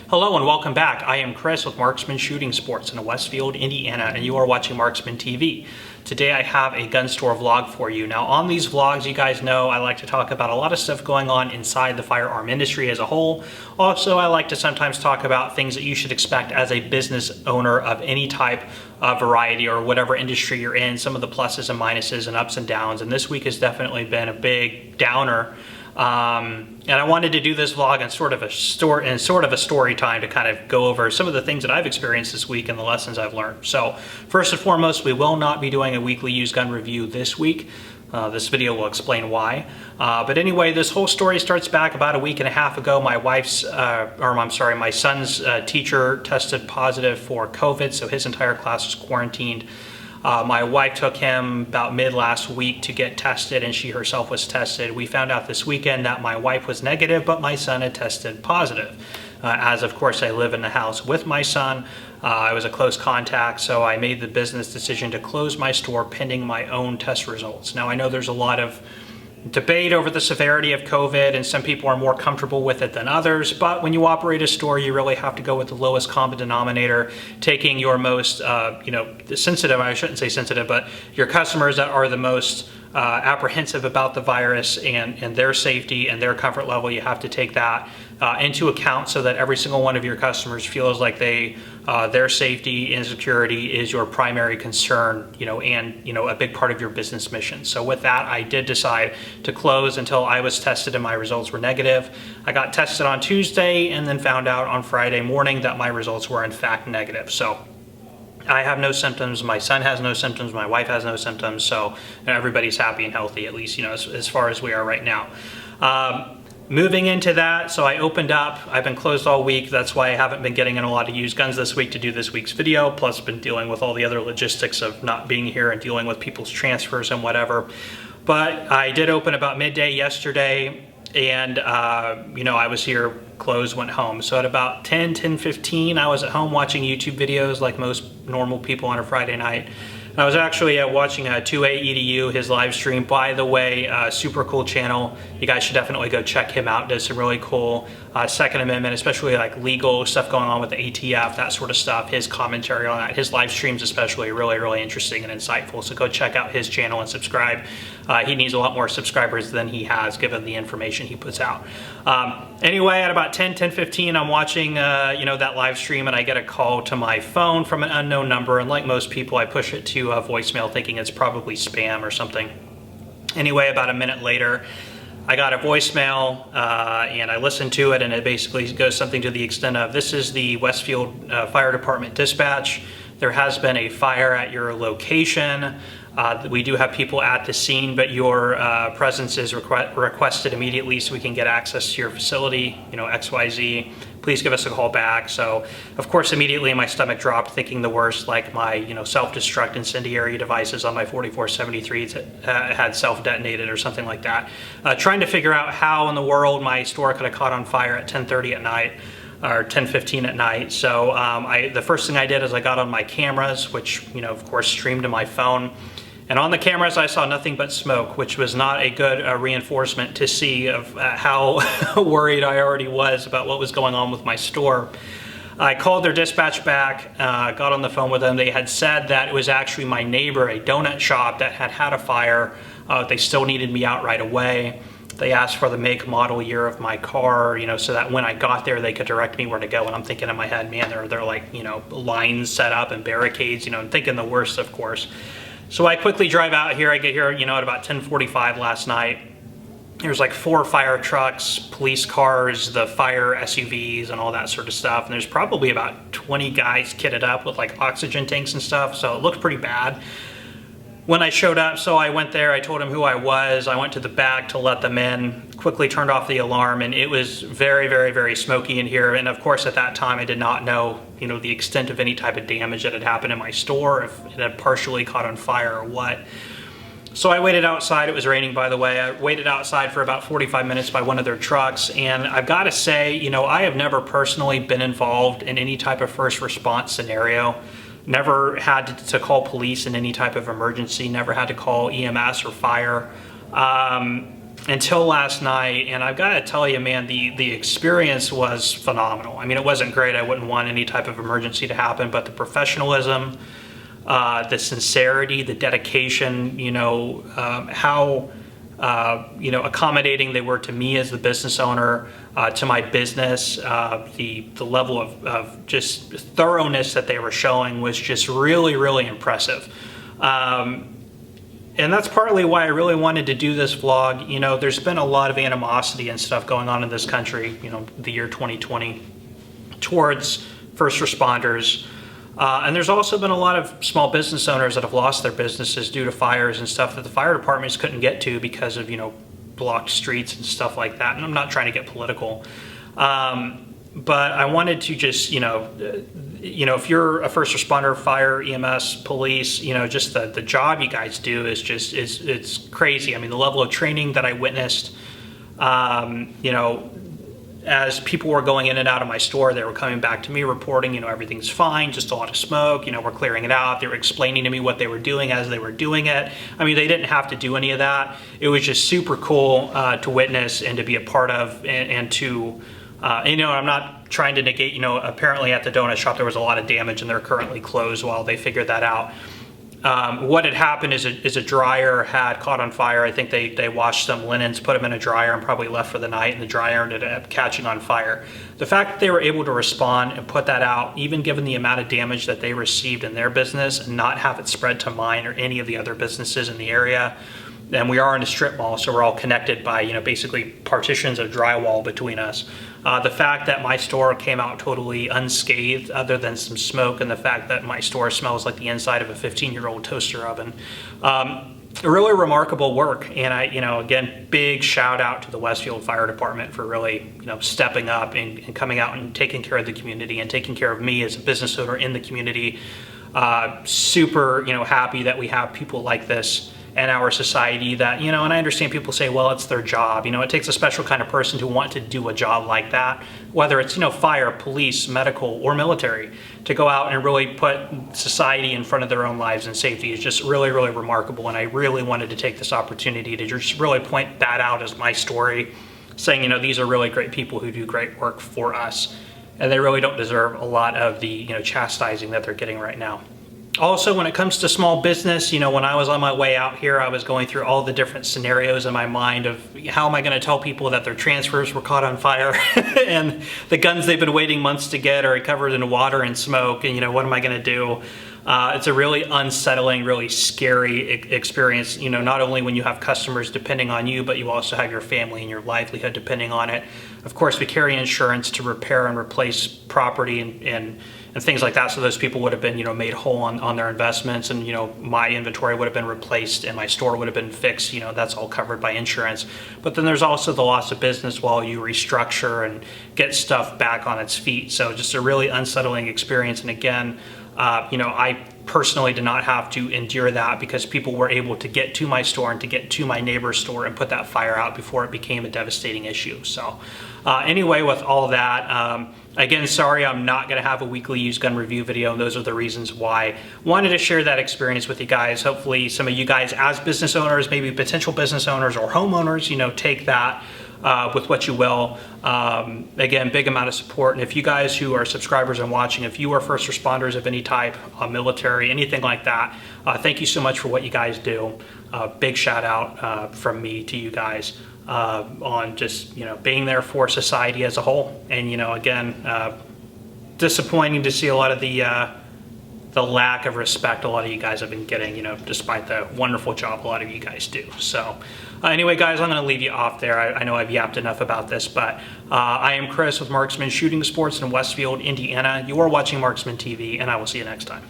Hello and welcome back. I am Chris with Marksman Shooting Sports in Westfield, Indiana, and you are watching Marksman TV. Today I have a gun store vlog for you. Now on these vlogs, you guys know I like to talk about a lot of stuff going on inside the firearm industry as a whole. Also, I like to sometimes talk about things that you should expect as a business owner of any type of variety or whatever industry you're in, some of the pluses and minuses and ups and downs. And this week has definitely been a big downer. And I wanted to do this vlog in sort of a story time to kind of go over some of the things that I've experienced this week and the lessons I've learned. So first and foremost, we will not be doing a weekly used gun review this week. This video will explain why. But anyway, this whole story starts back about a week and a half ago. My son's teacher tested positive for COVID, so his entire class was quarantined. My wife took him about mid last week to get tested, and she herself was tested. We found out this weekend that my wife was negative, but my son had tested positive. As of course I live in the house with my son, I was a close contact, so I made the business decision to close my store pending my own test results. Now I know there's a lot of debate over the severity of COVID, and some people are more comfortable with it than others, but when you operate a store, you really have to go with the lowest common denominator, taking your most sensitive, I shouldn't say sensitive, but your customers that are the most apprehensive about the virus and their safety and their comfort level. You have to take that into account so that every single one of your customers feels like their safety and security is your primary concern, and a big part of your business mission. So with that, I did decide to close until I was tested and my results were negative. I got tested on Tuesday and then found out on Friday morning that my results were in fact negative. So I have no symptoms, my son has no symptoms, my wife has no symptoms, so everybody's happy and healthy, at least as far as we are right now. Moving into that, so I opened up. I've been closed all week. That's why I haven't been getting in a lot of used guns this week to do this week's video, plus been dealing with all the other logistics of not being here and dealing with people's transfers and whatever. But I did open about midday yesterday, and I was here, closed, went home. So at about 10:15, I was at home watching YouTube videos like most normal people on a Friday night. I was actually watching 2A EDU, his live stream. By the way, super cool channel. You guys should definitely go check him out. Does some really cool Second Amendment, especially like legal stuff going on with the ATF, that sort of stuff. His commentary on that, his live streams especially, really, really interesting and insightful. So go check out his channel and subscribe. He needs a lot more subscribers than he has given the information he puts out. Anyway, at about 10:15, I'm watching that live stream, and I get a call to my phone from an unknown number, and like most people, I push it to voicemail thinking it's probably spam or something. Anyway, about a minute later, I got a voicemail and I listened to it, and it basically goes something to the extent of, "This is the Westfield Fire Department dispatch. There has been a fire at your location. We do have people at the scene, but your presence is requested immediately so we can get access to your facility, XYZ. Please give us a call back." So, of course, immediately my stomach dropped, thinking the worst, like my, self-destruct incendiary devices on my 4473 had self-detonated or something like that. Trying to figure out how in the world my store could have caught on fire at 10:30 at night. Or 10:15 at night. So the first thing I did is I got on my cameras, which, of course, streamed to my phone. And on the cameras, I saw nothing but smoke, which was not a good reinforcement to see of how worried I already was about what was going on with my store. I called their dispatch back, got on the phone with them. They had said that it was actually my neighbor, a donut shop, that had a fire. They still needed me out right away. They asked for the make, model, year of my car, so that when I got there, they could direct me where to go. And I'm thinking in my head, man, they're like, lines set up and barricades, I'm thinking the worst, of course. So I quickly drive out here. I get here, at about 10:45 last night. There's like 4 fire trucks, police cars, the fire SUVs, and all that sort of stuff. And there's probably about 20 guys kitted up with like oxygen tanks and stuff. So it looked pretty bad when I showed up. So I went there, I told them who I was, I went to the back to let them in, quickly turned off the alarm, and it was very, very, very smoky in here. And of course at that time I did not know, the extent of any type of damage that had happened in my store, if it had partially caught on fire or what. So I waited outside. It was raining, by the way. I waited outside for about 45 minutes by one of their trucks, and I've got to say, I have never personally been involved in any type of first response scenario. Never had to call police in any type of emergency, never had to call EMS or fire. until last night, and I've got to tell you, man, the experience was phenomenal. I mean, it wasn't great. I wouldn't want any type of emergency to happen, but the professionalism, the sincerity, the dedication, how accommodating they were to me as the business owner, to my business, the level of just thoroughness that they were showing was just really, really impressive. And that's partly why I really wanted to do this vlog. There's been a lot of animosity and stuff going on in this country, the year 2020, towards first responders. And there's also been a lot of small business owners that have lost their businesses due to fires and stuff that the fire departments couldn't get to because of, blocked streets and stuff like that. And I'm not trying to get political. But I wanted to just, if you're a first responder, fire, EMS, police, just the job you guys do is just, it's crazy. I mean, the level of training that I witnessed, as people were going in and out of my store, they were coming back to me reporting, everything's fine, just a lot of smoke, we're clearing it out. They were explaining to me what they were doing as they were doing it. I mean, they didn't have to do any of that. It was just super cool to witness and to be a part of, and to, I'm not trying to negate, apparently at the donut shop there was a lot of damage and they're currently closed while they figured that out. What had happened is a dryer had caught on fire. I think they washed some linens, put them in a dryer, and probably left for the night, and the dryer ended up catching on fire. The fact that they were able to respond and put that out, even given the amount of damage that they received in their business, and not have it spread to mine or any of the other businesses in the area. And we are in a strip mall, so we're all connected by, basically partitions of drywall between us. The fact that my store came out totally unscathed, other than some smoke, and the fact that my store smells like the inside of a 15-year-old toaster oven. Really remarkable work. And again, big shout out to the Westfield Fire Department for really, stepping up and coming out and taking care of the community and taking care of me as a business owner in the community. Super, happy that we have people like this in our society that, and I understand people say, well, it's their job. It takes a special kind of person to want to do a job like that, whether it's, fire, police, medical, or military, to go out and really put society in front of their own lives and safety is just really, really remarkable. And I really wanted to take this opportunity to just really point that out as my story, saying, these are really great people who do great work for us. And they really don't deserve a lot of the, chastising that they're getting right now. Also, when it comes to small business, when I was on my way out here, I was going through all the different scenarios in my mind of how am I going to tell people that their transfers were caught on fire and the guns they've been waiting months to get are covered in water and smoke, and what am I going to do? It's a really unsettling, really scary experience, not only when you have customers depending on you, but you also have your family and your livelihood depending on it. Of course, we carry insurance to repair and replace property and things like that, so those people would have been, made whole on their investments, and, my inventory would have been replaced and my store would have been fixed. That's all covered by insurance. But then there's also the loss of business while you restructure and get stuff back on its feet. So just a really unsettling experience. And again, I personally did not have to endure that because people were able to get to my store and to get to my neighbor's store and put that fire out before it became a devastating issue. So anyway, with all that, again, sorry I'm not going to have a weekly used gun review video, and those are the reasons why. Wanted to share that experience with you guys. Hopefully some of you guys as business owners, maybe potential business owners or homeowners, take that with what you will. Again, big amount of support. And if you guys who are subscribers and watching, if you are first responders of any type, military, anything like that, thank you so much for what you guys do. Big shout out from me to you guys on just, being there for society as a whole. And, again, disappointing to see a lot of the lack of respect a lot of you guys have been getting, despite the wonderful job a lot of you guys do. So anyway, guys, I'm going to leave you off there. I know I've yapped enough about this, but I am Chris with Marksman Shooting Sports in Westfield, Indiana. You are watching Marksman TV, and I will see you next time.